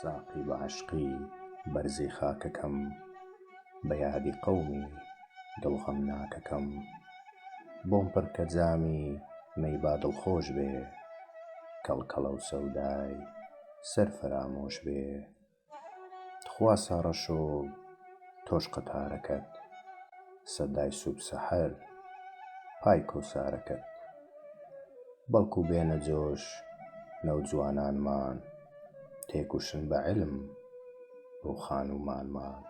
ساقی بە عشقی بەرزی خاکەکەم، بە یادی قەومی دڵغەم ناکەکەم. بۆم پڕکە جامی مەی با دڵخۆش بێ، کەڵکەڵە و سەودای سەر فەرامۆش بێ. تخوا ساڕەشۆ تۆش قەتارەکەت، سەدای سووب سەحەر پای کۆسارەکەت. بەڵکوو بێنە جۆش نەوجوانانمان، تێکوشن بە عیلم بۆ خانومانمان.